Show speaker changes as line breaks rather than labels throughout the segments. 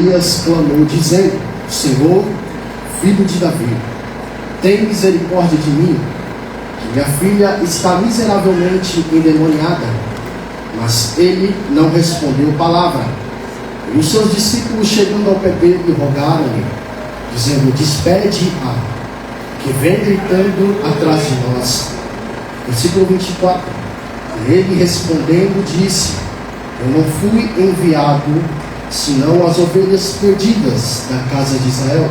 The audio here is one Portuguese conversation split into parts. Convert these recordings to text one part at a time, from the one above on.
Elias clamou, dizendo: Senhor, filho de Davi, tem misericórdia de mim, que minha filha está miseravelmente endemoniada. Mas ele não respondeu palavra. E os seus discípulos, chegando ao pé dele, rogaram-lhe, dizendo: Despede-a, que vem gritando atrás de nós. Versículo 24. E ele respondendo disse: Eu não fui enviado senão as ovelhas perdidas da casa de Israel.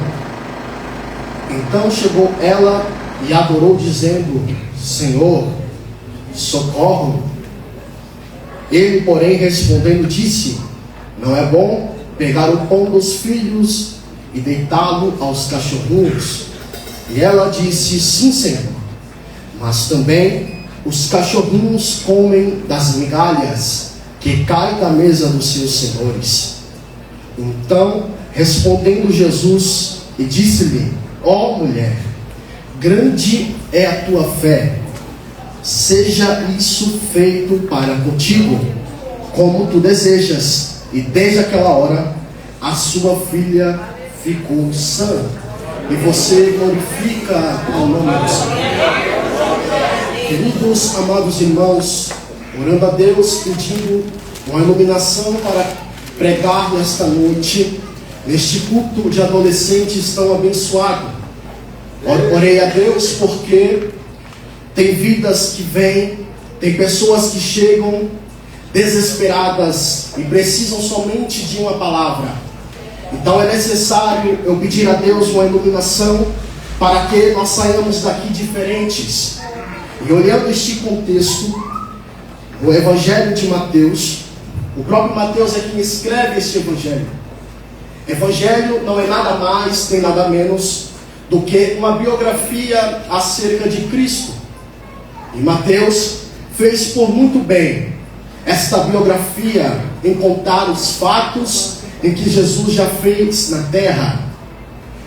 Então chegou ela e adorou, dizendo: Senhor, socorro-me. Ele, porém, respondendo, disse: Não é bom pegar o pão dos filhos e deitá-lo aos cachorrinhos. E ela disse: Sim, Senhor, mas também os cachorrinhos comem das migalhas que caem da mesa dos seus senhores. Então, respondendo Jesus, e disse-lhe: Ó mulher, grande é a tua fé, seja isso feito para contigo, como tu desejas. E desde aquela hora, a sua filha ficou sã. E você glorifica ao nome do Senhor. Queridos, amados irmãos, orando a Deus, pedindo uma iluminação para pregar nesta noite, neste culto de adolescentes tão abençoado. Orei a Deus porque tem vidas que vêm, tem pessoas que chegam desesperadas e precisam somente de uma palavra. Então é necessário eu pedir a Deus uma iluminação para que nós saiamos daqui diferentes. E olhando este contexto, o Evangelho de Mateus, o próprio Mateus é quem escreve este Evangelho. Evangelho não é nada mais, nem nada menos do que uma biografia acerca de Cristo. E Mateus fez por muito bem esta biografia em contar os fatos em que Jesus já fez na terra.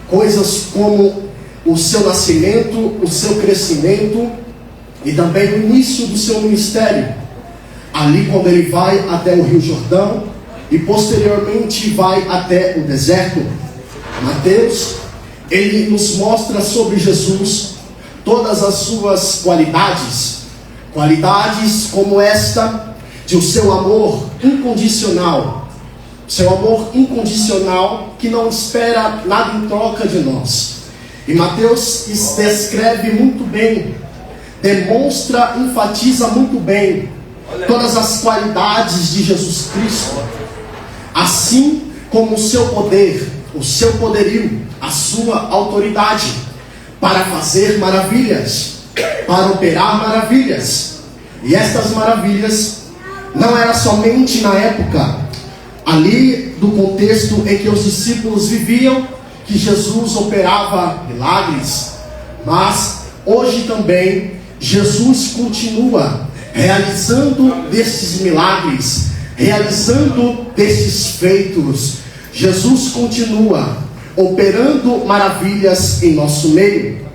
Coisas como o seu nascimento, o seu crescimento e também o início do seu ministério. Ali quando ele vai até o Rio Jordão e posteriormente vai até o deserto. Mateus, ele nos mostra sobre Jesus todas as suas qualidades. Qualidades como esta de o seu amor incondicional. Seu amor incondicional que não espera nada em troca de nós. E Mateus descreve muito bem, demonstra, enfatiza muito bem todas as qualidades de Jesus Cristo, assim como o seu poder, o seu poderio, a sua autoridade para fazer maravilhas, para operar maravilhas. E estas maravilhas não era somente na época ali do contexto em que os discípulos viviam, que Jesus operava milagres, mas hoje também Jesus continua realizando desses milagres, realizando desses feitos. Jesus continua operando maravilhas em nosso meio.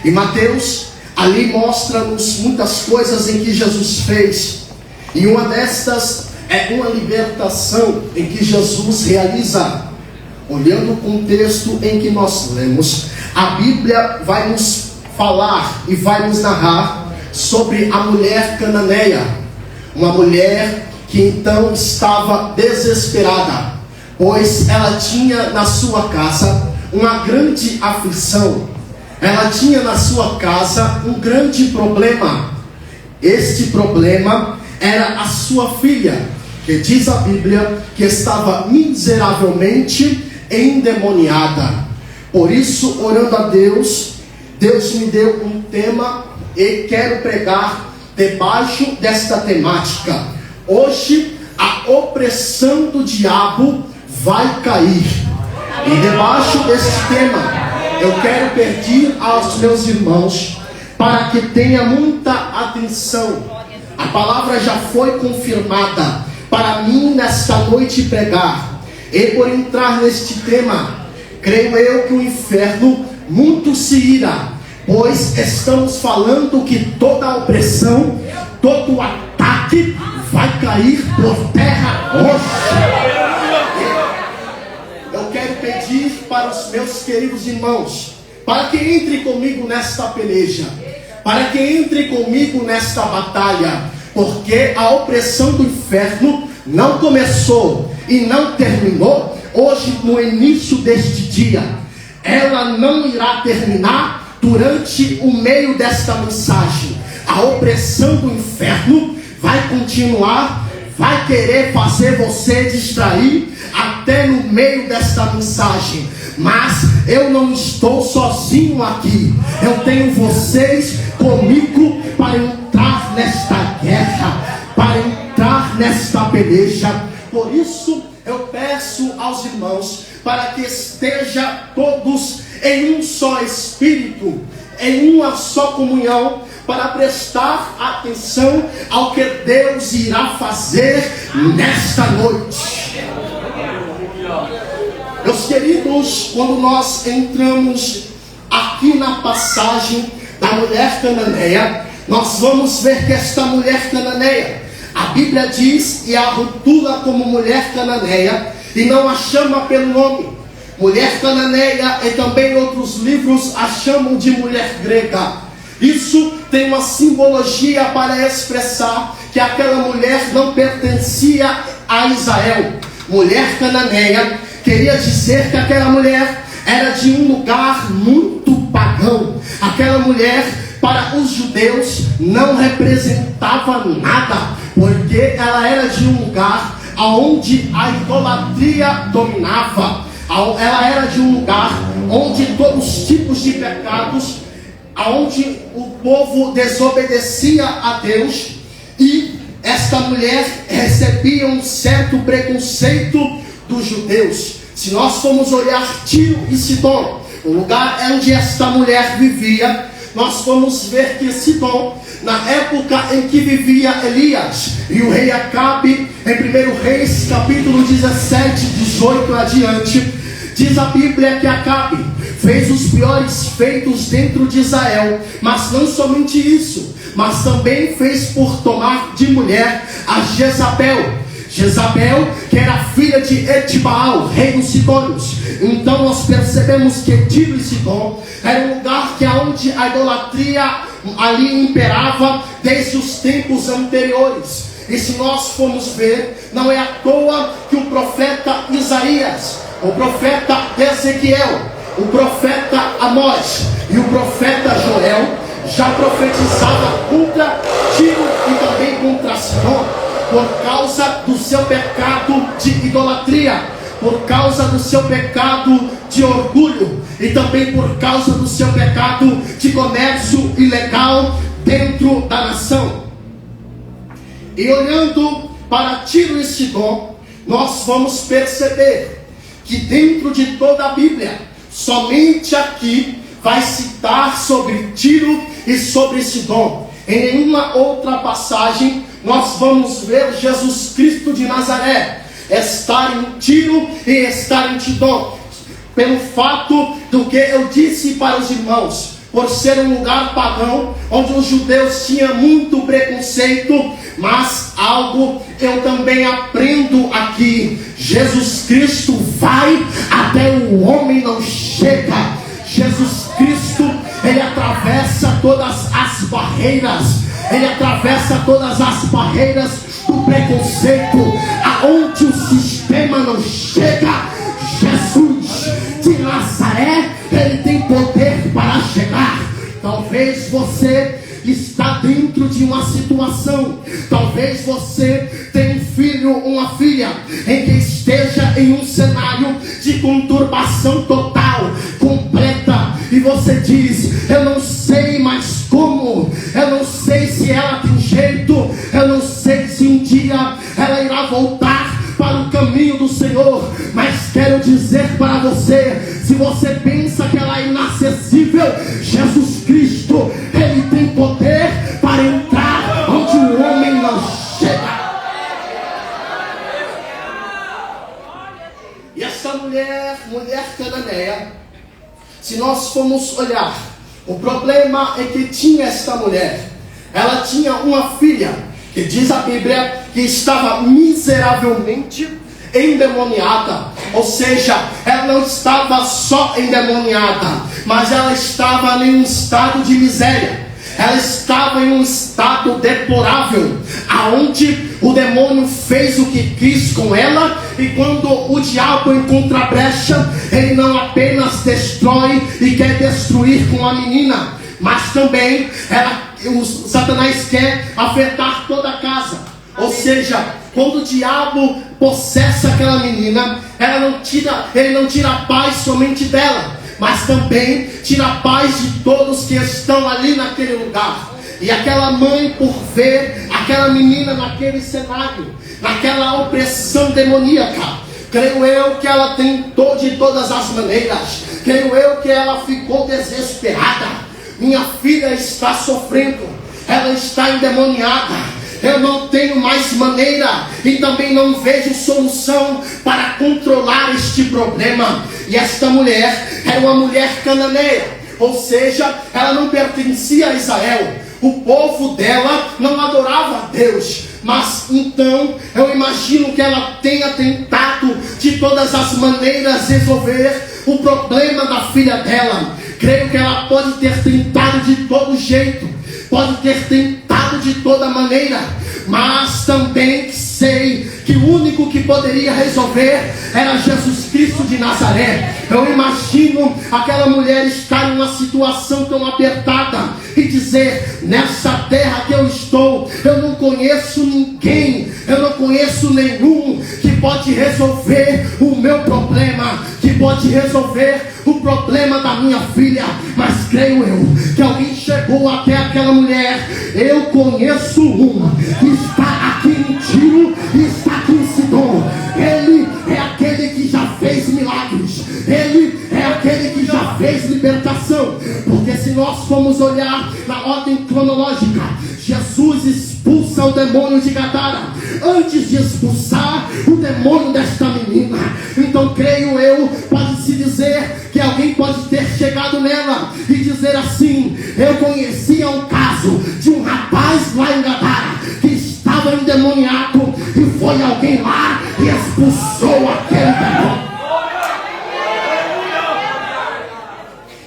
E Mateus ali mostra-nos muitas coisas em que Jesus fez. E uma destas é uma libertação em que Jesus realiza. Olhando o contexto em que nós lemos, a Bíblia vai nos falar e vai nos narrar sobre a mulher cananeia. Uma mulher que então estava desesperada, pois ela tinha na sua casa uma grande aflição. Ela tinha na sua casa um grande problema. Este problema era a sua filha, que diz a Bíblia que estava miseravelmente endemoniada. Por isso, orando a Deus, Deus me deu um tema e quero pregar debaixo desta temática. Hoje, a opressão do diabo vai cair. E debaixo desse tema, eu quero pedir aos meus irmãos para que tenha muita atenção. A palavra já foi confirmada para mim nesta noite pregar. E por entrar neste tema, creio eu que o inferno muito se irá, pois estamos falando que toda a opressão, todo o ataque vai cair por terra hoje. pedir para os meus queridos irmãos, para que entre comigo nesta peleja, para que entre comigo nesta batalha, porque a opressão do inferno não começou e não terminou hoje no início deste dia. Ela não irá terminar durante o meio desta mensagem. A opressão do inferno vai continuar, vai querer fazer você distrair até no meio desta mensagem. Mas eu não estou sozinho aqui. Eu tenho vocês comigo para entrar nesta guerra, para entrar nesta peleja. Por isso eu peço aos irmãos para que estejam todos em um só espírito, em uma só comunhão, para prestar atenção ao que Deus irá fazer nesta noite. Meus queridos, quando nós entramos aqui na passagem da mulher cananeia, nós vamos ver que esta mulher cananeia, a Bíblia diz e a rotula como mulher cananeia e não a chama pelo nome. Mulher cananeia, e também outros livros a chamam de mulher grega. Isso tem uma simbologia para expressar que aquela mulher não pertencia a Israel. Mulher cananeia queria dizer que aquela mulher era de um lugar muito pagão. Aquela mulher, para os judeus, não representava nada, porque ela era de um lugar onde a idolatria dominava. Ela era de um lugar onde todos os tipos de pecados, onde o povo desobedecia a Deus, e esta mulher recebia um certo preconceito dos judeus. Se nós formos olhar Tiro e Sidom, o lugar onde esta mulher vivia, nós vamos ver que Sidom, na época em que vivia Elias e o rei Acabe, em 1 Reis capítulo 17, 18 adiante, diz a Bíblia que Acabe fez os piores feitos dentro de Israel, mas não somente isso, mas também fez por tomar de mulher a Jezabel, que era filha de Etibaal, rei dos Sidônios. Então nós percebemos que Tiro e Sidom era um lugar que onde a idolatria ali imperava desde os tempos anteriores. E se nós formos ver, não é à toa que o profeta Isaías, o profeta Ezequiel, o profeta Amós e o profeta Joel já profetizavam contra Tiro e também contra Sidom, por causa do seu pecado de idolatria, por causa do seu pecado de orgulho e também por causa do seu pecado de comércio ilegal dentro da nação. E olhando para Tiro e Sidom, nós vamos perceber que dentro de toda a Bíblia, somente aqui vai citar sobre Tiro e sobre Sidom. Em nenhuma outra passagem nós vamos ver Jesus Cristo de Nazaré estar em Tiro e estar em Sidom, pelo fato do que eu disse para os irmãos, por ser um lugar pagão, onde os judeus tinham muito preconceito. Mas algo eu também aprendo aqui: Jesus Cristo vai até o homem não chega. Jesus Cristo, ele atravessa todas as barreiras, ele atravessa todas as barreiras do preconceito, aonde o sistema não chega. Jesus de Nazaré, ele tem poder para chegar. Talvez você está dentro de uma situação, talvez você tenha um filho, uma filha, em que esteja em um cenário de conturbação total, completa, e você diz: eu não sei mais como, eu não sei se ela tem jeito, eu não sei se um dia ela irá voltar para o caminho do Senhor. Mas quero dizer para você, se você pensa que ela é inacessível, Jesus Cristo, ele tem poder para entrar onde o homem não chega. E essa mulher cananeia, se nós formos olhar, o problema é que tinha esta mulher, ela tinha uma filha, que diz a Bíblia que estava miseravelmente endemoniada. Ou seja, ela não estava só endemoniada, mas ela estava em um estado de miséria. Ela estava em um estado deplorável, aonde o demônio fez o que quis com ela. E quando o diabo encontra a brecha, ele não apenas destrói e quer destruir com a menina, mas também o Satanás quer afetar toda a casa. Ou seja, quando o diabo possessa aquela menina, ele não tira a paz somente dela, mas também tira a paz de todos que estão ali naquele lugar. E aquela mãe, por ver aquela menina naquele cenário, naquela opressão demoníaca, creio eu que ela tentou de todas as maneiras. Creio eu que ela ficou desesperada. Minha filha está sofrendo, ela está endemoniada. Eu não tenho mais maneira e também não vejo solução para controlar este problema. E esta mulher era uma mulher cananeia, ou seja, ela não pertencia a Israel. O povo dela não adorava a Deus. Mas então eu imagino que ela tenha tentado de todas as maneiras resolver o problema da filha dela. Creio que ela pode ter tentado de todo jeito, pode ter tentado de toda maneira, mas também sei que o único que poderia resolver era Jesus Cristo de Nazaré. Eu imagino aquela mulher estar em uma situação tão apertada e dizer: nessa terra que eu estou, eu não conheço ninguém, eu não conheço nenhum que pode resolver o meu problema, que pode resolver o problema da minha filha. Mas creio eu que alguém chegou até aquela mulher. Eu conheço um que está aqui em Tiro e está aqui em Sidom. Ele é aquele que já fez milagres, ele é aquele que já fez libertação. Porque se nós formos olhar na ordem cronológica, Jesus expulsa o demônio de Gadara antes de expulsar o demônio desta menina. Então creio eu, pode-se dizer que alguém pode ter chegado nela e dizer assim: eu conhecia um caso de um rapaz lá em Gadara que estava endemoniado, e foi alguém lá e expulsou aquele demônio.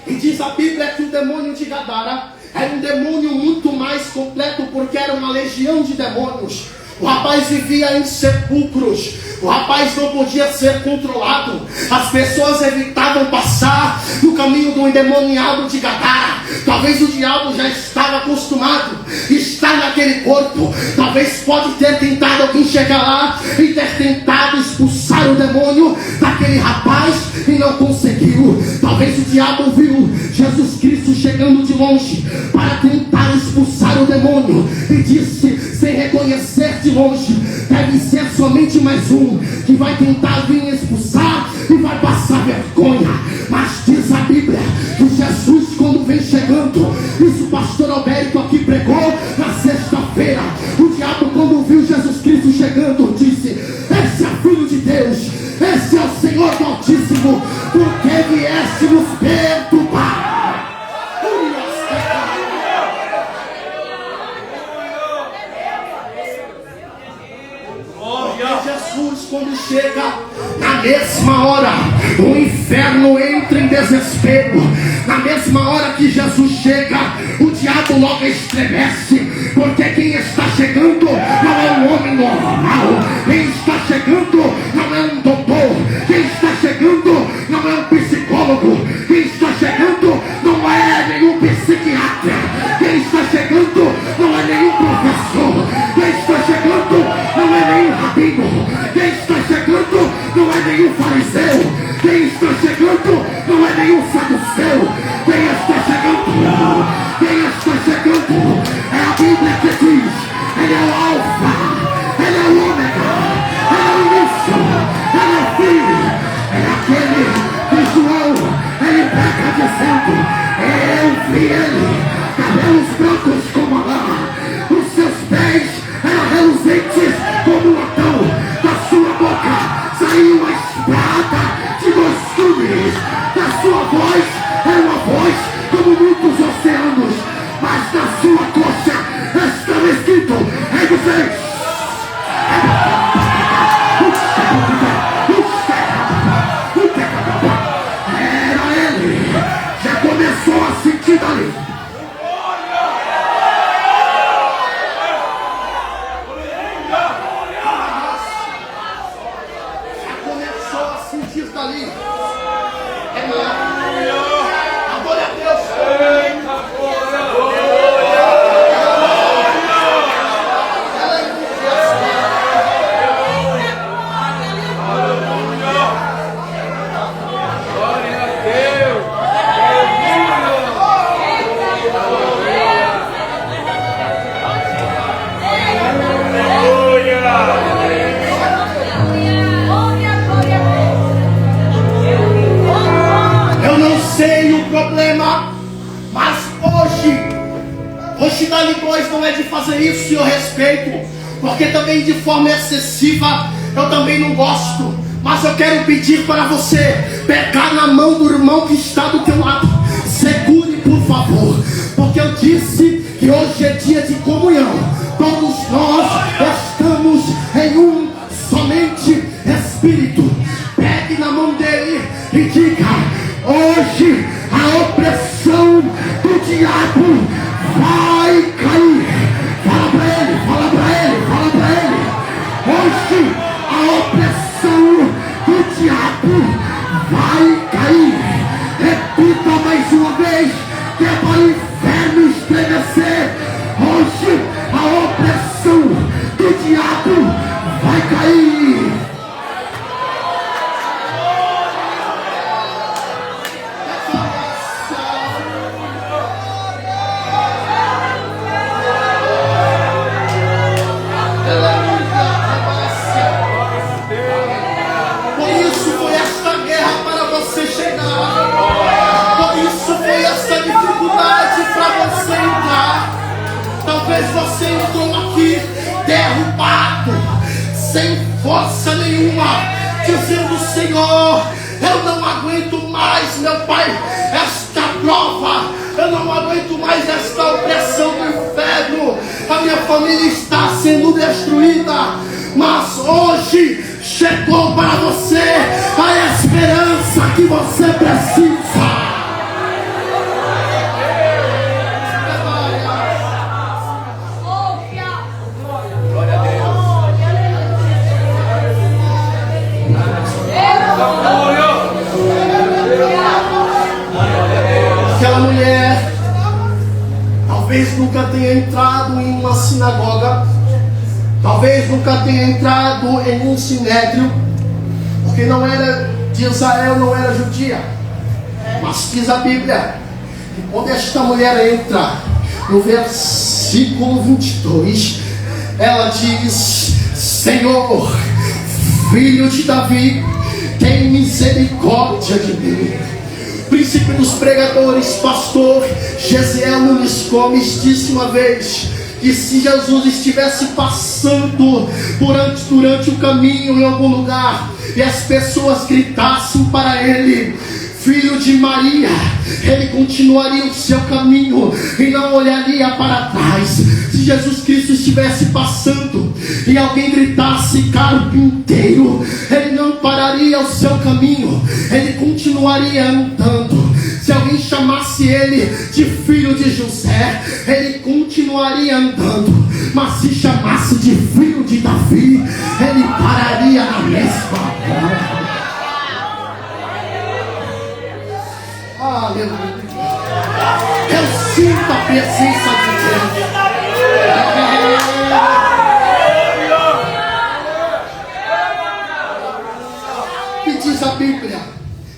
E diz a Bíblia que o demônio de Gadara era um demônio muito mais completo, porque era uma legião de demônios. O rapaz vivia em sepulcros, o rapaz não podia ser controlado. As pessoas evitavam passar no caminho do endemoniado de Gadara. Talvez o diabo já estava acostumado a estar naquele corpo. Talvez pode ter tentado alguém chegar lá e ter tentado expulsar o demônio daquele rapaz e não conseguiu. Talvez o diabo viu Jesus Cristo chegando de longe para tentar expulsar o demônio e disse, sem reconhecer de longe: deve ser somente mais um que vai tentar vir expulsar e vai passar vergonha. Mas diz a Bíblia que Jesus, quando vem chegando, isso o pastor Albérico aqui pregou na sexta-feira, o diabo, quando viu Jesus Cristo chegando, disse: esse é filho de Deus, esse é o Senhor do Altíssimo, porque vieste nos perturbar. Jesus, quando chega, na mesma hora o inferno entra em desespero. Na mesma hora que Jesus chega, o diabo logo estremece, porque quem está chegando não é um homem normal. Quem está chegando não é um doutor. Quem está chegando não é um psicólogo. Quem está chegando não é nenhum psiquiatra. Quem está chegando não é nenhum professor. Quem está chegando não é nenhum rabino. Quem está chegando não é nenhum fariseu. Quem está chegando não é nenhum saduceu. Quem está chegando, é a Bíblia que diz: ele é o alfa, ele é o ômega, ele é o início, ele é o fim. É aquele que João, ele prega dizendo: eu vi ele, cabelos brancos como a lã, os seus pés eram reluzentes como um latão, da sua boca saiu uma espada de 2 gumes, da sua voz era uma voz como muitos oceanos, mas na sua coxa estava escrito: é diferente. está ali. É meu. Adore a Deus. Eu não sei o problema, mas hoje da voz não é de fazer isso, e eu respeito, porque também de forma excessiva eu também não gosto. Mas eu quero pedir para você pegar na mão do irmão que está do teu lado. Segure, por favor, porque eu disse que hoje é dia de comunhão. Todos nós estamos em um somente Espírito. Pegue na mão dele e diga: hoje a opressão do diabo vai cair. Fala para ele, fala para ele, fala para ele. Hoje a opressão do diabo vai cair. Repita mais uma vez, que é para o inferno estremecer. Hoje a opressão do diabo vai cair. Por isso foi esta guerra para você chegar. Por isso foi essa dificuldade para você entrar. Talvez você entrou aqui derrubado, sem força nenhuma, dizendo: Senhor, eu não aguento mais, meu Pai, esta prova. Eu não aguento mais esta opressão do inferno. A minha família está sendo destruída. Mas hoje chegou para você a esperança que você precisa. Aquela mulher talvez nunca tenha entrado em uma sinagoga, talvez nunca tenha entrado em um sinédrio, porque não era de Israel, não era judia. Mas diz a Bíblia que quando esta mulher entra no versículo 22, ela diz: Senhor, filho de Davi, tem misericórdia de mim. Príncipe dos pregadores, pastor Gesiel Nunes Gomes, disse uma vez que se Jesus estivesse passando durante o caminho em algum lugar e as pessoas gritassem para ele: Filho de Maria, ele continuaria o seu caminho e não olharia para trás. Se Jesus Cristo estivesse passando e alguém gritasse: carpinteiro, ele não pararia o seu caminho, ele continuaria andando. Se alguém chamasse ele de filho de José, ele continuaria andando. Mas se chamasse de filho de Davi, ele pararia na mesma hora. Aleluia. Eu sinto a presença de Deus. E diz a Bíblia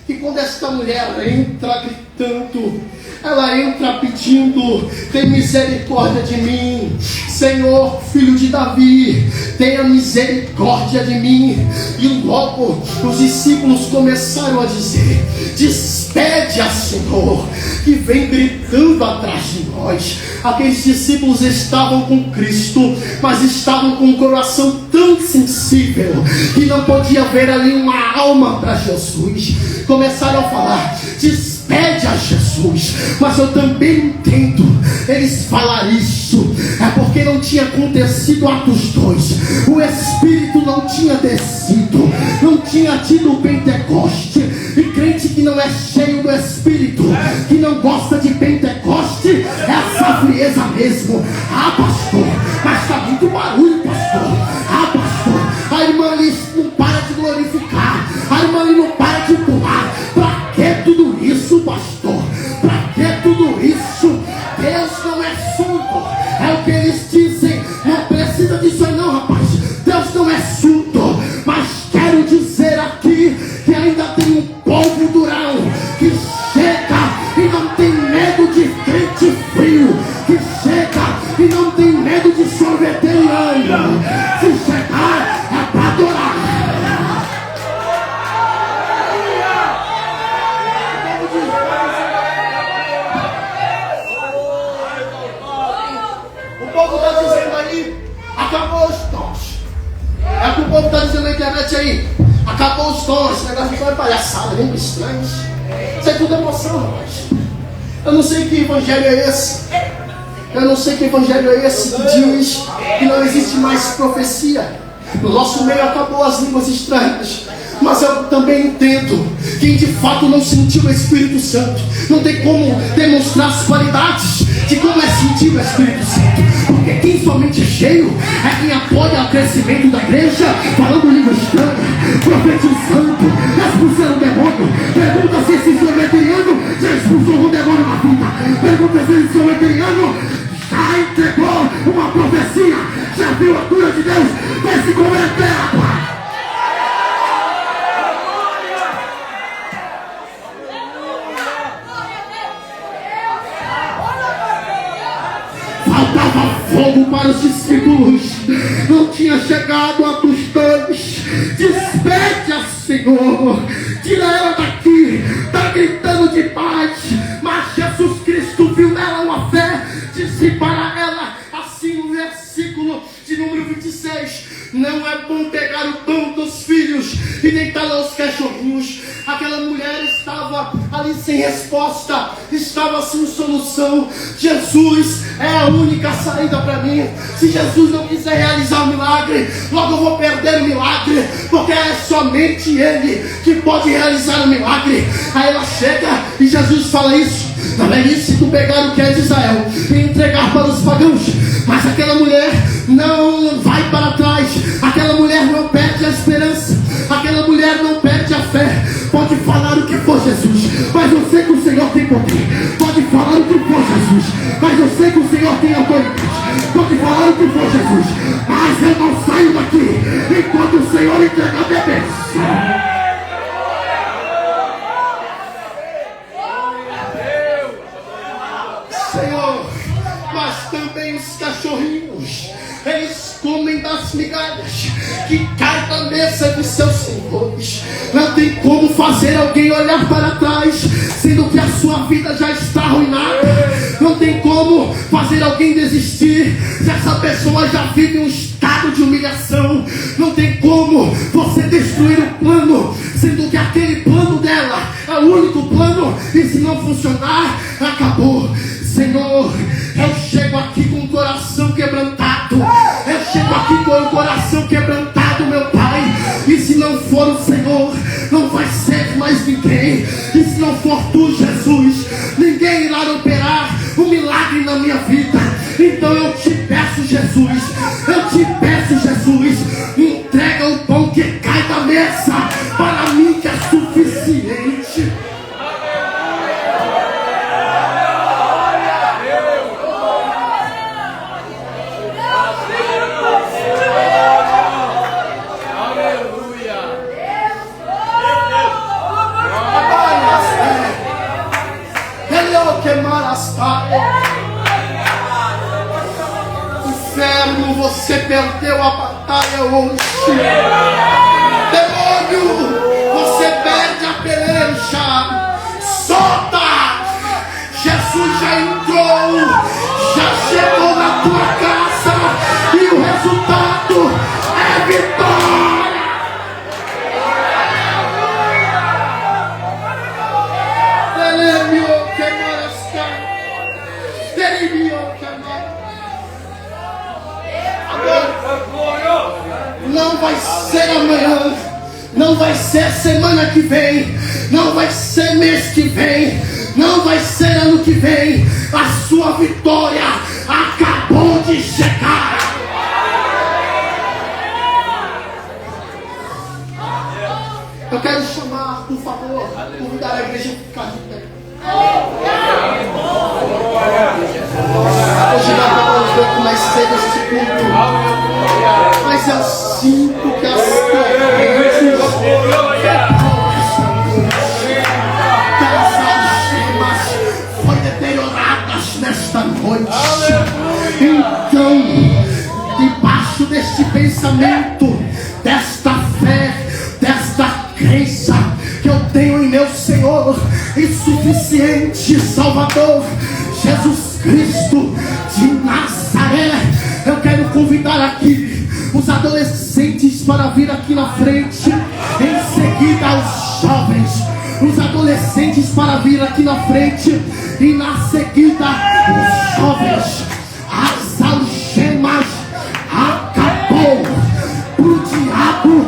que quando esta mulher entra gritando, ela entra pedindo: tem misericórdia de mim, Senhor, filho de Davi, tenha misericórdia de mim. E logo os discípulos começaram a dizer: despede a Senhor, que vem gritando atrás de nós. Aqueles discípulos estavam com Cristo, mas estavam com um coração tão sensível que não podia ver ali uma alma para Jesus. Começaram a falar: despede a Jesus. Mas eu também entendo eles falar isso, é porque não tinha acontecido Atos 2. O Espírito não tinha descido, não tinha tido o Pentecoste. E crente que não é cheio do Espírito, que não gosta de Pentecoste, é essa frieza mesmo. Ah, pastor, mas está muito barulho, pastor. Ah, pastor, a irmã ali não para de glorificar, a irmã ali não para de pastor, esse negócio de é palhaçada, nem estranho. Isso é tudo emoção, rapaz. Eu não sei que evangelho é esse. Eu não sei que evangelho é esse que diz que não existe mais profecia. No nosso meio acabou as línguas estranhas. Mas eu também entendo quem de fato não sentiu o Espírito Santo não tem como demonstrar as qualidades de como é sentir o Espírito Santo. Porque quem somente é cheio é quem apoia o crescimento da igreja, falando língua estranha, profetizando, expulsando o demônio. Pergunta se esse someteriano já expulsou um demônio na vida. Pergunta se esse someteriano já entregou uma profecia, já viu a cura de Deus, vai se converter, rapaz. Faltava fogo para os discípulos, não tinha chegado a tostões. Despede-a, Senhor, tira ela daqui, está gritando de paz. Mas Jesus Cristo viu nela uma fé, disse para ela assim no versículo de número 26: não é bom pegar o pão dos filhos e deitar aos cachorrinhos. Aquela mulher estava ali sem resposta, estava sem solução. Jesus é a única saída para mim. Se Jesus não quiser realizar o milagre, logo eu vou perder o milagre, porque é somente Ele que pode realizar o milagre. Aí ela chega e Jesus fala isso: não é lícito pegar o que é de Israel e entregar para os pagãos. Mas aquela mulher não vai para trás, aquela mulher não perde a esperança, aquela mulher não perde a fé. Pode falar o que for, Jesus, mas eu sei que o Senhor tem poder. Pode falar o que for, Jesus, mas eu sei que o Senhor tem autoridade. Pode falar o que for, Jesus, mas eu não saio daqui enquanto o Senhor entregar a minha bênção. Senhor, mas também os cachorrinhos, eles comem das migalhas que caem da mesa de seus senhores. Não tem como fazer alguém olhar para trás, sendo que a sua vida já está arruinada. Não tem como fazer alguém desistir, se essa pessoa já vive um estado de humilhação. Não tem como você destruir o plano, sendo que aquele plano dela é o único plano, e se não funcionar, acabou. Senhor, eu chego aqui com o coração quebrantado. Eu chego aqui com o coração quebrantado, meu Pai. E se não for o Senhor, não vai ser mais ninguém. E se não for tu, Jesus, ninguém irá operar um milagre na minha vida. Então eu te peço, Jesus, eu te peço, Jesus, entrega o pão que cai da mesa para mim, que é suficiente. Inferno, você perdeu a batalha hoje. Demônio, você perde a peleja. Solta! Jesus já entrou, já chegou na tua casa, e o resultado é vitória. Não vai ser amanhã, não vai ser semana que vem, não vai ser mês que vem, não vai ser ano que vem. A sua vitória acabou de chegar. Eu quero chamar, por favor, convidar a igreja a ficar de pé. Hoje dá para um pouco mais cedo este culto, mas eu sinto que as correntes das algemas foram deterioradas nesta noite. Então, debaixo deste pensamento, desta fé, desta crença que eu tenho em meu Senhor e suficiente Salvador, Jesus Cristo de Nazaré, eu quero convidar aqui os adolescentes para vir aqui na frente em seguida. seguida os jovens, os adolescentes para vir aqui na frente. E na seguida os jovens. As algemas acabou. O diabo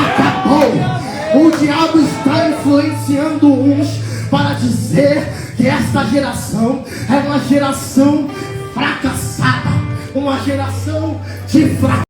acabou. O diabo está influenciando uns para dizer que esta geração é uma geração fracassada, uma geração de fracasso.